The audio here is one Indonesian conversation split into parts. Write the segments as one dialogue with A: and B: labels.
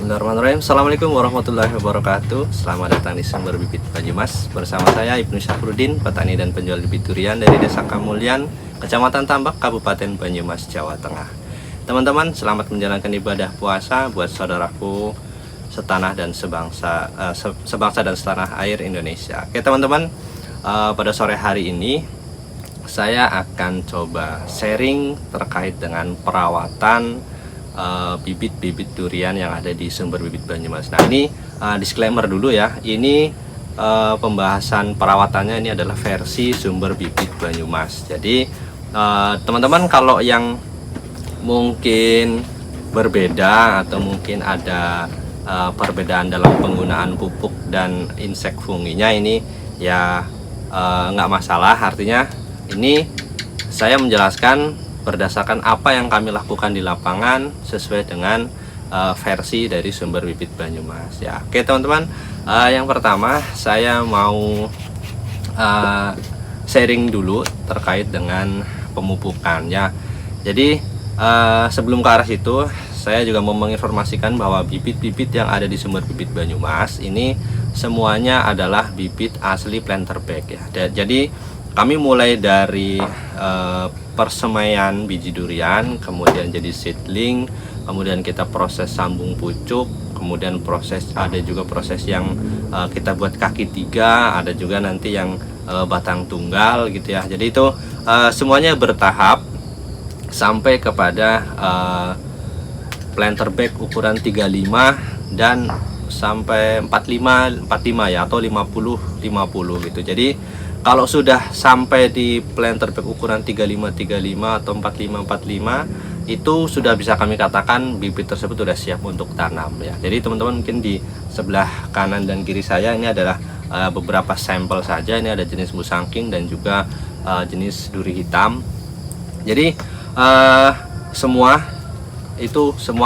A: Bismillahirrahmanirrahim. Assalamualaikum warahmatullahi wabarakatuh. Selamat datang di Sumber Bibit Banyumas. Bersama saya Ibnu Syafruddin, petani dan penjual bibit durian dari Desa Kamulyan, Kecamatan Tambak, Kabupaten Banyumas, Jawa Tengah. Teman-teman, selamat menjalankan ibadah puasa buat saudaraku setanah dan sebangsa dan setanah air Indonesia. Oke teman-teman, pada sore hari ini saya akan coba sharing terkait dengan perawatan bibit-bibit durian yang ada di Sumber Bibit Banyumas. Nah ini disclaimer dulu ya, ini pembahasan perawatannya ini adalah versi Sumber Bibit Banyumas. Jadi teman-teman kalau yang mungkin berbeda atau mungkin ada perbedaan dalam penggunaan pupuk dan insek funginya ini ya nggak masalah. Artinya ini saya menjelaskan berdasarkan apa yang kami lakukan di lapangan sesuai dengan versi dari Sumber Bibit Banyumas ya. Oke teman-teman, yang pertama saya mau sharing dulu terkait dengan pemupukan ya. Jadi sebelum ke arah situ, saya juga mau menginformasikan bahwa bibit-bibit yang ada di Sumber Bibit Banyumas ini semuanya adalah bibit asli planter bag ya. Jadi kami mulai dari persemaian biji durian, kemudian jadi seedling, kemudian kita proses sambung pucuk, kemudian ada juga proses yang kita buat kaki tiga, ada juga nanti yang batang tunggal gitu ya. Jadi itu semuanya bertahap sampai kepada planter bag ukuran 35 dan sampai 45 ya, atau 50 gitu. Jadi kalau sudah sampai di planter bag ukuran 35 atau 45 itu sudah bisa kami katakan bibit tersebut sudah siap untuk tanam ya. Jadi teman-teman mungkin di sebelah kanan dan kiri saya ini adalah beberapa sampel saja. Ini ada jenis musangking dan juga jenis duri hitam. Jadi semua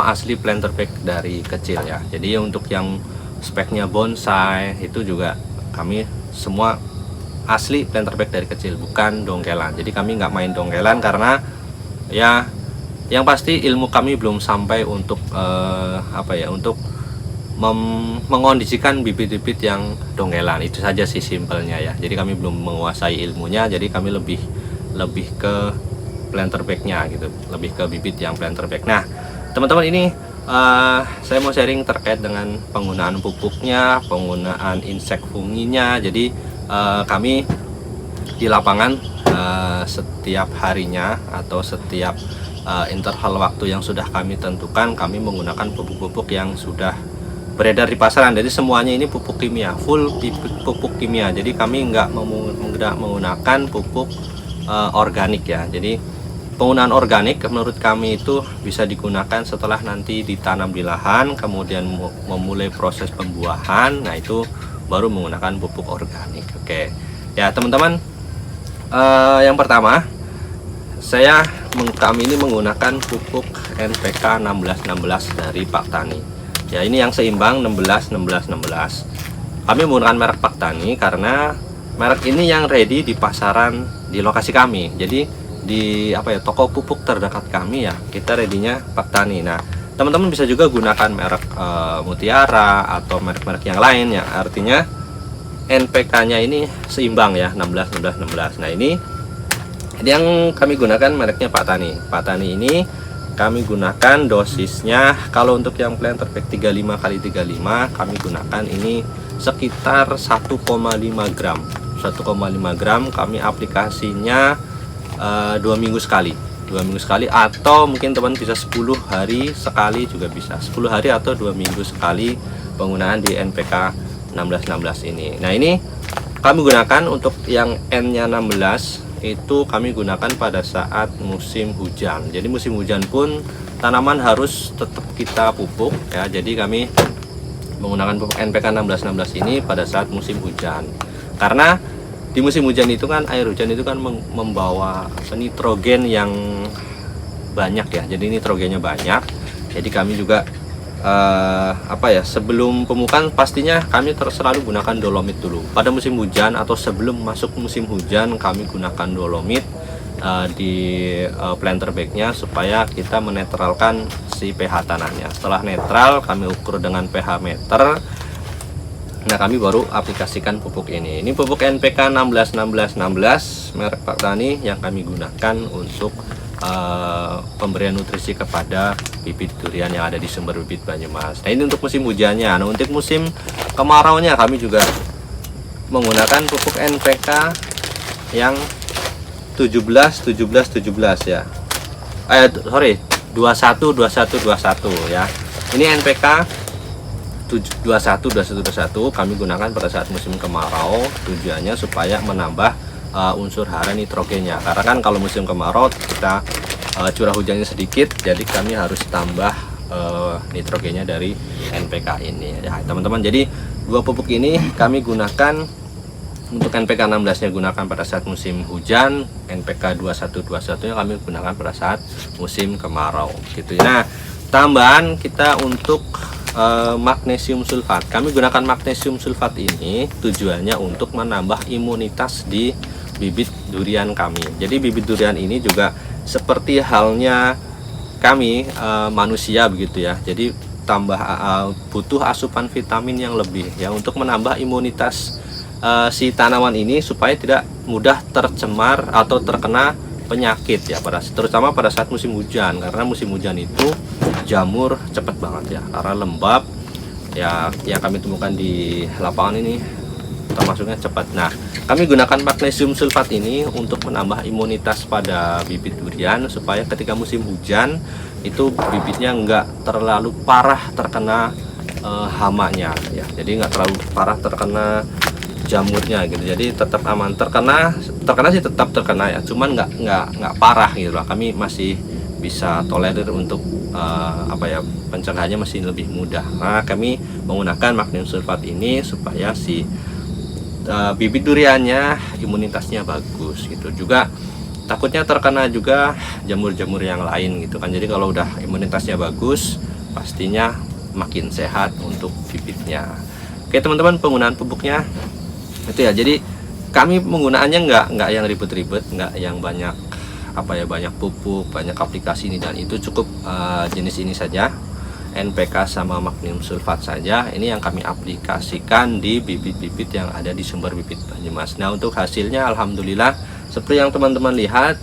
A: asli planter bag dari kecil ya. Jadi untuk yang speknya bonsai itu juga kami semua asli planter bag dari kecil, bukan dongkelan. Jadi kami nggak main dongkelan karena ya yang pasti ilmu kami belum sampai untuk untuk mengondisikan bibit-bibit yang dongkelan. Itu saja sih simpelnya ya. Jadi kami belum menguasai ilmunya, jadi kami lebih ke planter bagnya gitu, lebih ke bibit yang planter bag. Nah teman-teman, ini saya mau sharing terkait dengan penggunaan pupuknya, penggunaan insek funginya. Jadi kami di lapangan setiap harinya atau setiap interval waktu yang sudah kami tentukan, kami menggunakan pupuk-pupuk yang sudah beredar di pasaran. Jadi semuanya ini pupuk kimia, full pupuk kimia. Jadi kami nggak menggunakan pupuk organik ya. Jadi penggunaan organik menurut kami itu bisa digunakan setelah nanti ditanam di lahan, kemudian memulai proses pembuahan. Nah itu baru menggunakan pupuk organik. Oke ya teman-teman, yang pertama kami ini menggunakan pupuk NPK 1616 dari Pak Tani ya. Ini yang seimbang 16. Kami menggunakan merek Pak Tani karena merek ini yang ready di pasaran di lokasi kami. Jadi di toko pupuk terdekat kami ya, kita readynya Pak Tani. Nah teman-teman bisa juga gunakan merek Mutiara atau merek-merek yang lain ya. Artinya NPK-nya ini seimbang ya, 16. Nah ini yang kami gunakan mereknya Pak Tani. Pak Tani ini kami gunakan dosisnya, kalau untuk yang planter bag 35 x 35 kami gunakan ini sekitar 1,5 gram. 1,5 gram kami aplikasinya 2 minggu sekali. 2 minggu sekali, atau mungkin teman bisa 10 hari sekali juga bisa. 10 hari atau 2 minggu sekali penggunaan di NPK 1616 ini. Nah ini kami gunakan untuk yang N-nya 16 itu kami gunakan pada saat musim hujan. Jadi musim hujan pun tanaman harus tetap kita pupuk ya. Jadi kami menggunakan pupuk NPK 1616 ini pada saat musim hujan. Karena di musim hujan itu kan, air hujan itu kan membawa nitrogen yang banyak ya. Jadi nitrogennya banyak. Jadi kami juga sebelum pemupukan pastinya kami selalu gunakan dolomit dulu pada musim hujan, atau sebelum masuk musim hujan kami gunakan dolomit di planter bagnya supaya kita menetralkan si pH tanahnya. Setelah netral, kami ukur dengan pH meter. Nah, kami baru aplikasikan pupuk ini. Ini pupuk NPK 16 merek Pak Tani yang kami gunakan untuk pemberian nutrisi kepada bibit durian yang ada di sumber bibit Banyumas. Nah, ini untuk musim hujannya. Nah, untuk musim kemaraunya kami juga menggunakan pupuk NPK yang 17 ya. 21 ya. Ini NPK 21 kami gunakan pada saat musim kemarau, tujuannya supaya menambah unsur hara nitrogennya. Karena kan kalau musim kemarau kita curah hujannya sedikit, jadi kami harus tambah nitrogennya dari NPK ini ya teman-teman. Jadi dua pupuk ini kami gunakan. Untuk NPK 16 nya gunakan pada saat musim hujan, NPK 21 nya kami gunakan pada saat musim kemarau gitu. Nah, tambahan kita untuk magnesium sulfat. Kami gunakan magnesium sulfat ini tujuannya untuk menambah imunitas di bibit durian kami. Jadi bibit durian ini juga seperti halnya kami manusia begitu ya. Jadi butuh asupan vitamin yang lebih ya untuk menambah imunitas si tanaman ini supaya tidak mudah tercemar atau terkena penyakit ya, terutama pada saat musim hujan. Karena musim hujan itu jamur cepat banget ya, karena lembab ya, yang kami temukan di lapangan ini termasuknya cepat. Nah, kami gunakan magnesium sulfat ini untuk menambah imunitas pada bibit durian supaya ketika musim hujan itu bibitnya nggak terlalu parah terkena hamanya ya, jadi nggak terlalu parah terkena jamurnya gitu, jadi tetap aman. Terkena sih tetap terkena ya, cuman nggak parah gitu lah. Kami masih bisa tolerir untuk pencegahannya masih lebih mudah. Nah, kami menggunakan magnesium sulfat ini supaya si bibit duriannya imunitasnya bagus gitu. Juga takutnya terkena juga jamur-jamur yang lain gitu kan. Jadi kalau udah imunitasnya bagus, pastinya makin sehat untuk bibitnya. Oke teman-teman, penggunaan pupuknya itu ya. Jadi kami penggunaannya nggak yang ribet-ribet, nggak yang banyak banyak pupuk, banyak aplikasi ini dan itu. Cukup jenis ini saja, NPK sama magnesium sulfat saja. Ini yang kami aplikasikan di bibit-bibit yang ada di sumber bibit Banyumas. Nah, untuk hasilnya alhamdulillah seperti yang teman-teman lihat,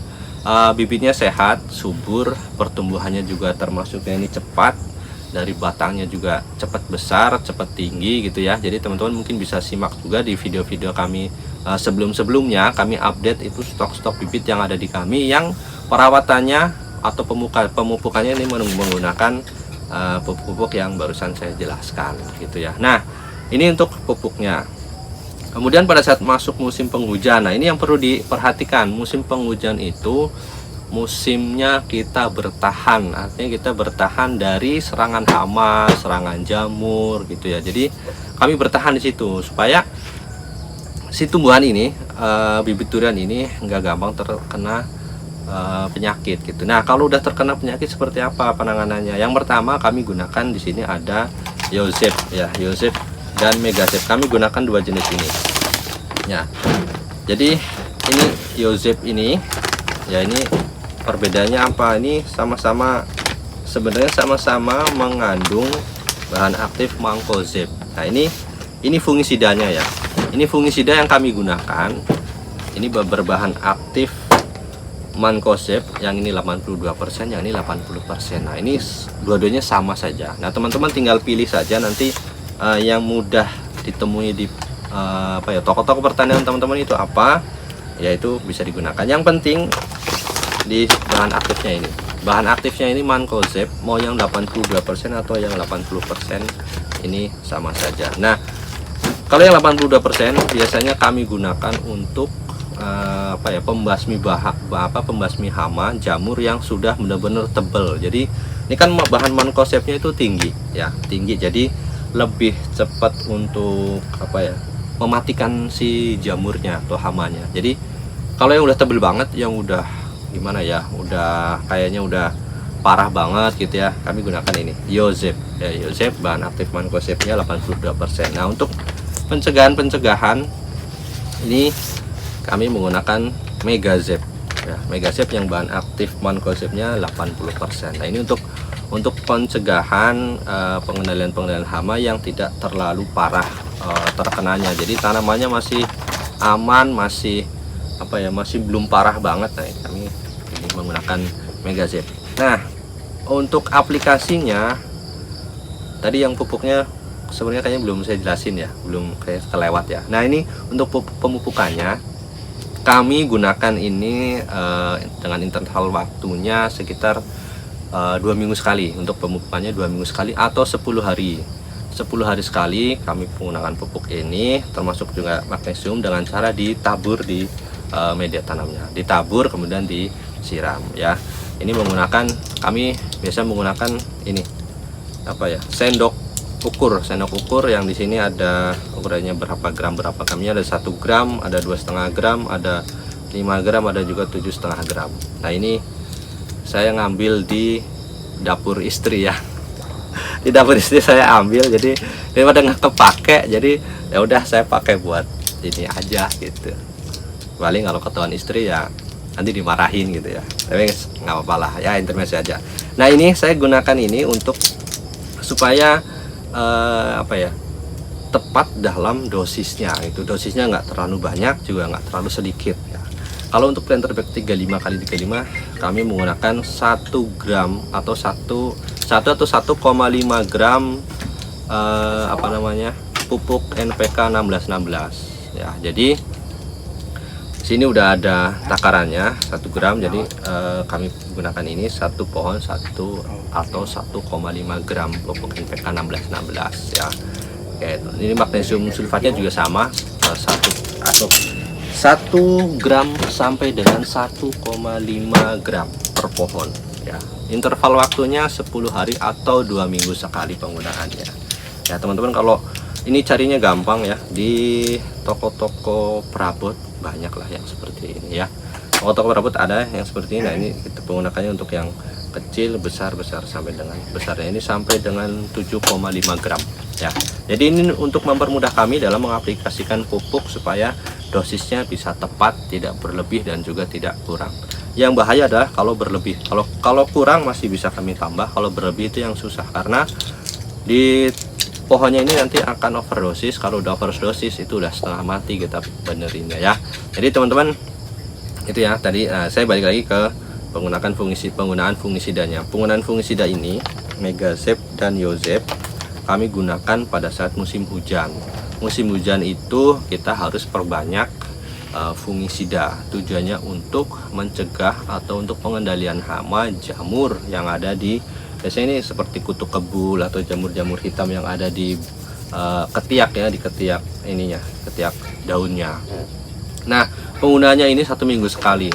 A: bibitnya sehat, subur, pertumbuhannya juga termasuknya ini cepat. Dari batangnya juga cepat besar, cepat tinggi gitu ya. Jadi teman-teman mungkin bisa simak juga di video-video kami sebelum-sebelumnya. Kami update itu stok-stok bibit yang ada di kami, yang perawatannya atau pemupukannya ini menggunakan pupuk-pupuk yang barusan saya jelaskan gitu ya. Nah, ini untuk pupuknya. Kemudian pada saat masuk musim penghujan, nah ini yang perlu diperhatikan. Musim penghujan itu musimnya kita bertahan, artinya kita bertahan dari serangan hama, serangan jamur gitu ya. Jadi kami bertahan di situ supaya si tumbuhan ini, bibit durian ini nggak gampang terkena penyakit gitu. Nah, kalau udah terkena penyakit seperti apa penanganannya? Yang pertama kami gunakan di sini ada Yozep ya, Yozep dan Megazep. Kami gunakan dua jenis ini. Ya, jadi ini Yozep ini ya, ini perbedaannya apa? Ini sebenarnya sama-sama mengandung bahan aktif mancozeb. Nah, ini fungisidanya ya. Ini fungisida yang kami gunakan. Ini berbahan aktif mancozeb, yang ini 82%, yang ini 80%. Nah, ini dua-duanya sama saja. Nah, teman-teman tinggal pilih saja nanti yang mudah ditemui di toko-toko pertanian teman-teman itu apa, yaitu bisa digunakan. Yang penting di bahan aktifnya ini, bahan aktifnya ini mancozeb, mau yang 82% atau yang 80% ini sama saja. Nah, kalau yang 82% biasanya kami gunakan untuk pembasmi hama jamur yang sudah benar-benar tebal. Jadi ini kan bahan mancozebnya itu tinggi ya, tinggi, jadi lebih cepat untuk mematikan si jamurnya atau hamanya. Jadi kalau yang udah tebal banget, yang udah gimana ya, udah kayaknya udah parah banget gitu ya, kami gunakan ini Yozep ya. Yozep bahan aktif mancozebnya 82%. Nah, untuk pencegahan ini kami menggunakan Megazep ya. Megasep yang bahan aktif mancozebnya 80%. Nah, ini untuk pencegahan pengendalian hama yang tidak terlalu parah terkenanya. Jadi tanamannya masih aman, masih masih belum parah banget. Nah, kami ini menggunakan Megasep. Nah, untuk aplikasinya tadi yang pupuknya sebenarnya kayaknya belum saya jelasin ya, belum kayak kelewat ya. Nah, ini untuk pemupukannya kami gunakan ini dengan interval waktunya sekitar 2 minggu sekali. Untuk pemupukannya 2 minggu sekali atau 10 hari 10 hari sekali kami menggunakan pupuk ini, termasuk juga magnesium dengan cara ditabur di media tanamnya, ditabur kemudian disiram ya. Ini kami biasa menggunakan ini sendok ukur yang di sini ada ukurannya berapa gramnya, ada 1 gram, ada 2,5 gram, ada 5 gram, ada juga 7,5 gram. Nah, ini saya ngambil di dapur istri ya. Di dapur istri saya ambil, jadi daripada nggak kepake, jadi ya udah saya pakai buat ini aja gitu. Paling kalau ketahuan istri ya nanti dimarahin gitu ya, tapi nggak apa-apa lah ya, intermezzo aja. Nah, ini saya gunakan ini untuk supaya tepat dalam dosisnya. Itu dosisnya nggak terlalu banyak juga nggak terlalu sedikit ya. Kalau untuk Planterback 35x35 kami menggunakan 1 gram atau 1,5 gram pupuk NPK 1616 ya. Jadi sini udah ada takarannya 1 gram, jadi kami gunakan ini 1 pohon 1 atau 1,5 gram pupuk NPK 1616 ya. Oke, ini magnesium sulfatnya juga sama 1 gram sampai dengan 1,5 gram per pohon ya. Interval waktunya 10 hari atau 2 minggu sekali penggunaannya ya. Teman-teman, kalau ini carinya gampang ya, di toko-toko perabot banyak lah yang seperti ini ya. Toko-toko perabot ada yang seperti ini. Nah, ini kita menggunakannya untuk yang kecil, besar sampai dengan besarnya ini sampai dengan 7,5 gram ya. Jadi ini untuk mempermudah kami dalam mengaplikasikan pupuk supaya dosisnya bisa tepat, tidak berlebih dan juga tidak kurang. Yang bahaya adalah kalau berlebih. Kalau kurang masih bisa kami tambah, kalau berlebih itu yang susah, karena di pohonnya ini nanti akan overdosis. Kalau udah overdosis itu udah setengah mati kita benerinnya ya. Jadi teman-teman, itu ya tadi saya balik lagi ke penggunaan fungisidanya. Penggunaan fungisida ini Megasep dan Yozep kami gunakan pada saat musim hujan. Musim hujan itu kita harus perbanyak fungisida. Tujuannya untuk mencegah atau untuk pengendalian hama jamur yang ada di, biasanya ini seperti kutu kebul atau jamur-jamur hitam yang ada di ketiak ya, di ketiak ininya, ketiak daunnya. Nah, penggunaannya ini 1 minggu sekali.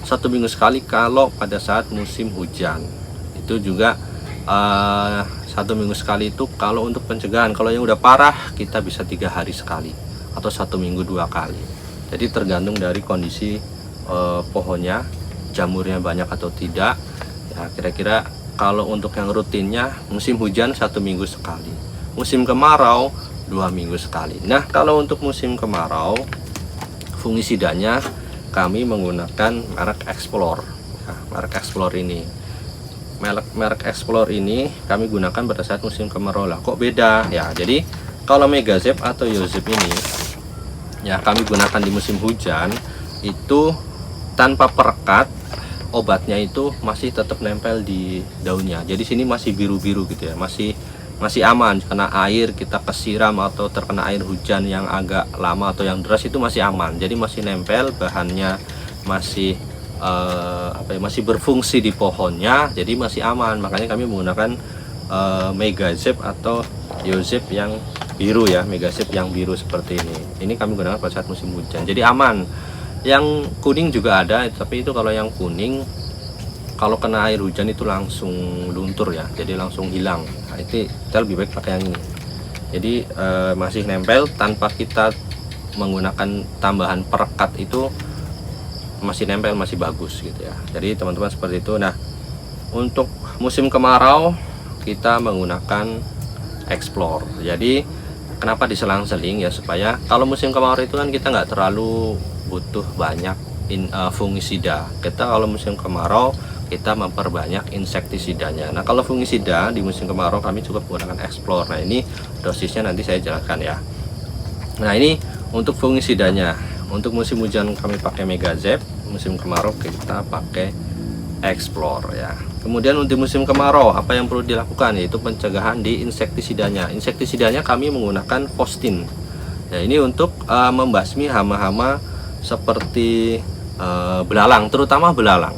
A: 1 minggu sekali kalau pada saat musim hujan. Itu juga 1 minggu sekali itu kalau untuk pencegahan. Kalau yang udah parah kita bisa 3 hari sekali atau 1 minggu 2 kali. Jadi tergantung dari kondisi pohonnya, jamurnya banyak atau tidak ya. Kira-kira kalau untuk yang rutinnya musim hujan 1 minggu sekali, musim kemarau 2 minggu sekali. Nah, kalau untuk musim kemarau fungisidanya kami menggunakan merek Explore ya, merek Explore ini. Merek Explore ini kami gunakan pada saat musim kemarau. Lah, kok beda ya? Jadi kalau Megasep atau Yozep ini ya kami gunakan di musim hujan itu tanpa perekat, obatnya itu masih tetap nempel di daunnya. Jadi sini masih biru-biru gitu ya, masih aman. Karena air kita kesiram atau terkena air hujan yang agak lama atau yang deras itu masih aman. Jadi masih nempel, bahannya masih masih berfungsi di pohonnya, jadi masih aman. Makanya kami menggunakan Megasep atau Yozep yang biru ya, Megasep yang biru seperti ini. Ini kami gunakan pada saat musim hujan, jadi aman. Yang kuning juga ada, tapi itu kalau yang kuning kalau kena air hujan itu langsung luntur ya, jadi langsung hilang. Nah, itu kita lebih baik pakai yang ini. Jadi masih nempel tanpa kita menggunakan tambahan perekat, itu masih nempel, masih bagus gitu ya. Jadi teman-teman seperti itu. Nah, untuk musim kemarau kita menggunakan Explore. Jadi kenapa diselang-seling ya, supaya kalau musim kemarau itu kan kita nggak terlalu butuh banyak fungisida. Kita kalau musim kemarau kita memperbanyak insektisidanya. Nah, kalau fungisida di musim kemarau kami cukup menggunakan Explore. Nah, ini dosisnya nanti saya jelaskan ya. Nah, ini untuk fungisidanya. Untuk musim hujan kami pakai Megazep, musim kemarau kita pakai Explore ya. Kemudian untuk musim kemarau apa yang perlu dilakukan, yaitu pencegahan di insektisidanya. Insektisidanya kami menggunakan Fostin. Ya, ini untuk membasmi hama-hama seperti belalang, terutama belalang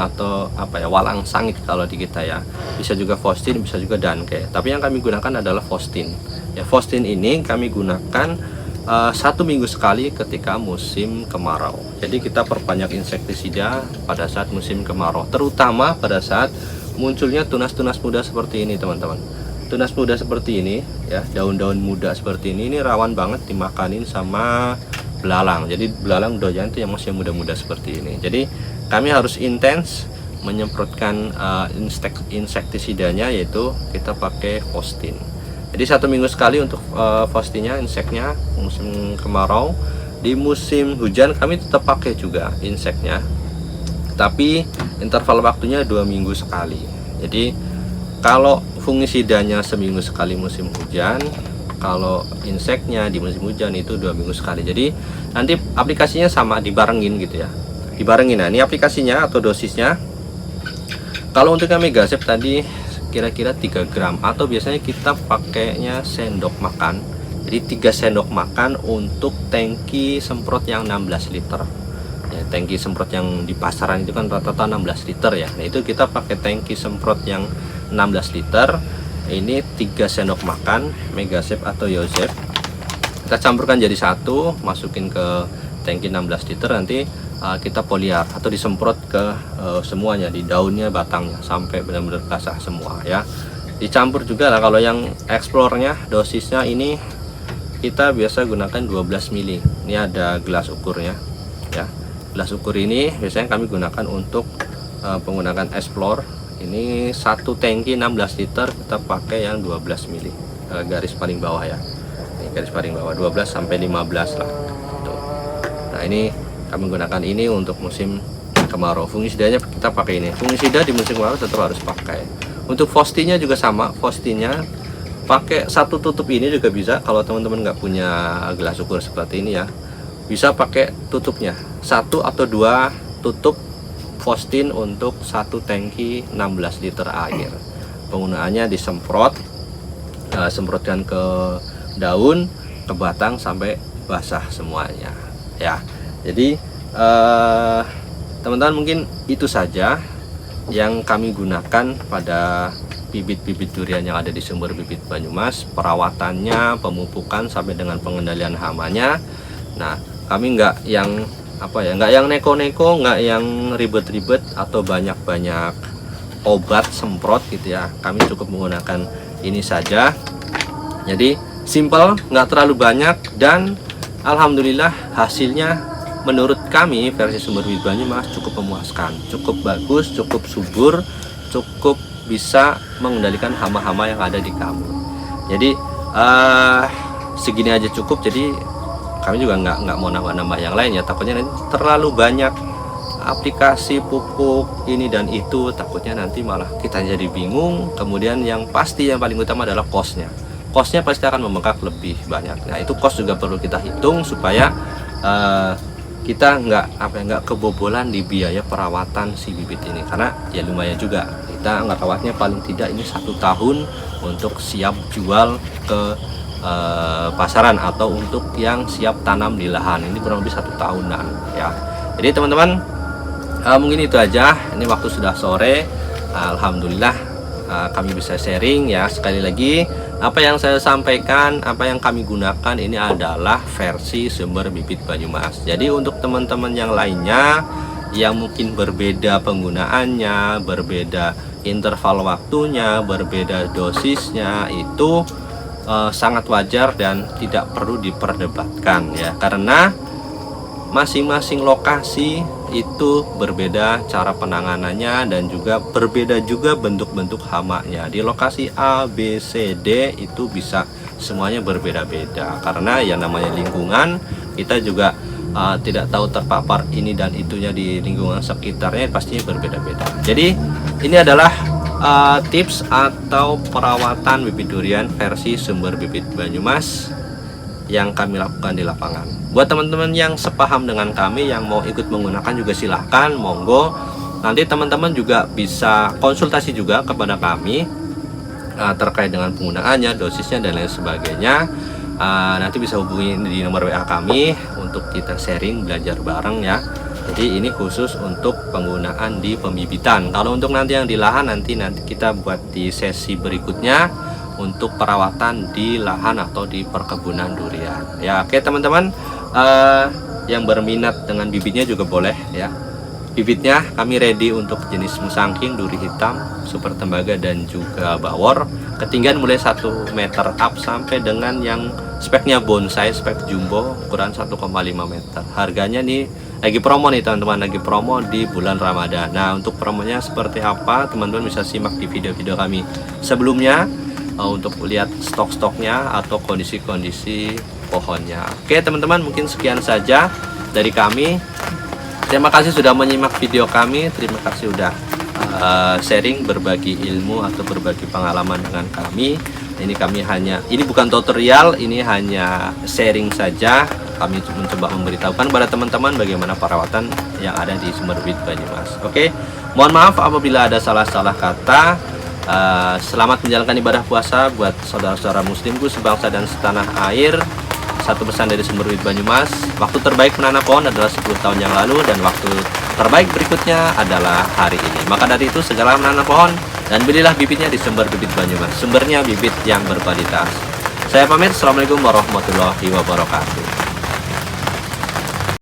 A: atau apa ya, walang sangit kalau di kita ya. Bisa juga Fostin, bisa juga Danke. Tapi yang kami gunakan adalah Fostin. Ya, Fostin ini kami gunakan 1 minggu sekali ketika musim kemarau. Jadi kita perbanyak insektisida pada saat musim kemarau, terutama pada saat munculnya tunas-tunas muda seperti ini, teman-teman. Tunas muda seperti ini ya, daun-daun muda seperti ini rawan banget dimakanin sama belalang. Jadi belalang doyan itu yang masih muda-muda seperti ini. Jadi kami harus intens menyemprotkan insektisidanya, yaitu kita pakai Fostin. Jadi 1 minggu sekali untuk Fostinnya, inseknya musim kemarau. Di musim hujan kami tetap pakai juga inseknya, tapi interval waktunya 2 minggu sekali. Jadi kalau fungisidanya seminggu sekali musim hujan, kalau inseknya di musim hujan itu 2 minggu sekali. Jadi nanti aplikasinya sama, dibarengin gitu ya, dibarengin. Nah, ini aplikasinya atau dosisnya. Kalau untuk yang Megazep tadi kira-kira 3 gram, atau biasanya kita pakainya sendok makan. Jadi 3 sendok makan untuk tangki semprot yang 16 liter ya. Tangki semprot yang di pasaran itu kan rata-rata 16 liter ya. Nah, itu kita pakai tangki semprot yang 16 liter. Ini 3 sendok makan Megazep atau Yozep. Kita campurkan jadi satu, masukin ke tangki 16 liter. Nanti kita poliar atau disemprot ke semuanya, di daunnya, batangnya, sampai benar-benar basah semua ya. Dicampur juga lah. Kalau yang Explore-nya dosisnya ini kita biasa gunakan 12 mili. Ini ada gelas ukurnya ya. Gelas ukur ini biasanya kami gunakan untuk penggunaan Explore. Ini satu tangki 16 liter kita pakai yang 12 mili. Garis paling bawah ya. Ini garis paling bawah 12 sampai 15 lah. Tuh. Nah, ini kami gunakan ini untuk musim kemarau. Fungisidanya kita pakai ini. Fungisida di musim kemarau tetap harus pakai. Untuk Fostinnya juga sama. Fostinnya pakai satu tutup ini juga bisa. Kalau teman-teman nggak punya gelas ukur seperti ini ya, bisa pakai tutupnya 1 atau 2 tutup Fostin untuk satu tangki 16 liter air. Penggunaannya disemprot, semprotkan ke daun, ke batang sampai basah semuanya ya. Jadi teman-teman, mungkin itu saja yang kami gunakan pada bibit-bibit durian yang ada di sumber bibit Banyumas. Perawatannya, pemupukan sampai dengan pengendalian hamanya. Nah, kami nggak yang nggak yang neko-neko, nggak yang ribet-ribet atau banyak-banyak obat semprot gitu ya. Kami cukup menggunakan ini saja. Jadi simple, nggak terlalu banyak, dan alhamdulillah hasilnya menurut kami versi sumber bibit Banyumas cukup memuaskan, cukup bagus, cukup subur, cukup bisa mengendalikan hama-hama yang ada di kamu. Jadi segini aja cukup. Jadi kami juga nggak mau nambah-nambah yang lain ya, takutnya nanti terlalu banyak aplikasi pupuk ini dan itu, takutnya nanti malah kita jadi bingung. Kemudian yang pasti yang paling utama adalah kosnya pasti akan membengkak lebih banyak. Nah, itu kos juga perlu kita hitung supaya kita nggak kebobolan di biaya perawatan si bibit ini, karena ya lumayan juga. Kita ngerawatnya paling tidak ini 1 tahun untuk siap jual ke pasaran, atau untuk yang siap tanam di lahan ini kurang lebih 1 tahunan ya. Jadi teman-teman, mungkin itu aja. Ini waktu sudah sore. Alhamdulillah kami bisa sharing ya. Sekali lagi, apa yang saya sampaikan, apa yang kami gunakan ini adalah versi sumber bibit Banyumas. Jadi untuk teman-teman yang lainnya yang mungkin berbeda penggunaannya, berbeda interval waktunya, berbeda dosisnya, itu sangat wajar dan tidak perlu diperdebatkan ya, karena masing-masing lokasi itu berbeda cara penanganannya, dan juga berbeda juga bentuk-bentuk hamanya. Di lokasi A, B, C, D itu bisa semuanya berbeda-beda, karena yang namanya lingkungan, kita juga tidak tahu terpapar ini dan itunya di lingkungan sekitarnya, pastinya berbeda-beda. Jadi ini adalah tips atau perawatan bibit durian versi Sumber Bibit Banyumas yang kami lakukan di lapangan. Buat teman-teman yang sepaham dengan kami yang mau ikut menggunakan juga silahkan, monggo. Nanti teman-teman juga bisa konsultasi juga kepada kami terkait dengan penggunaannya, dosisnya dan lain sebagainya. Nanti bisa hubungi di nomor WA kami untuk kita sharing, belajar bareng ya. Jadi ini khusus untuk penggunaan di pembibitan. Kalau untuk nanti yang di lahan nanti kita buat di sesi berikutnya untuk perawatan di lahan atau di perkebunan durian. Ya, oke teman-teman, yang berminat dengan bibitnya juga boleh ya. Bibitnya kami ready untuk jenis musangking, duri hitam, super tembaga dan juga bawor. Ketinggian mulai 1 meter up sampai dengan yang speknya bonsai, spek jumbo ukuran 1,5 meter. Harganya nih lagi promo nih teman-teman, lagi promo di bulan Ramadan. Nah, untuk promonya seperti apa teman-teman bisa simak di video-video kami sebelumnya untuk lihat stok-stoknya atau kondisi-kondisi pohonnya. Oke teman-teman, mungkin sekian saja dari kami. Terima kasih sudah menyimak video kami, terima kasih sudah sharing, berbagi ilmu atau berbagi pengalaman dengan kami. Ini bukan tutorial, ini hanya sharing saja. Kami mencoba memberitahukan kepada teman-teman bagaimana perawatan yang ada di Sumber Bibit Banyumas. Oke, mohon maaf apabila ada salah-salah kata. Selamat menjalankan ibadah puasa buat saudara-saudara muslimku sebangsa dan setanah air. Satu pesan dari Sumber Bibit Banyumas, waktu terbaik menanam pohon adalah 10 tahun yang lalu, dan waktu terbaik berikutnya adalah hari ini. Maka dari itu segera menanam pohon dan belilah bibitnya di Sumber Bibit Banyumas. Sumbernya bibit yang berkualitas. Saya pamit, assalamualaikum warahmatullahi wabarakatuh.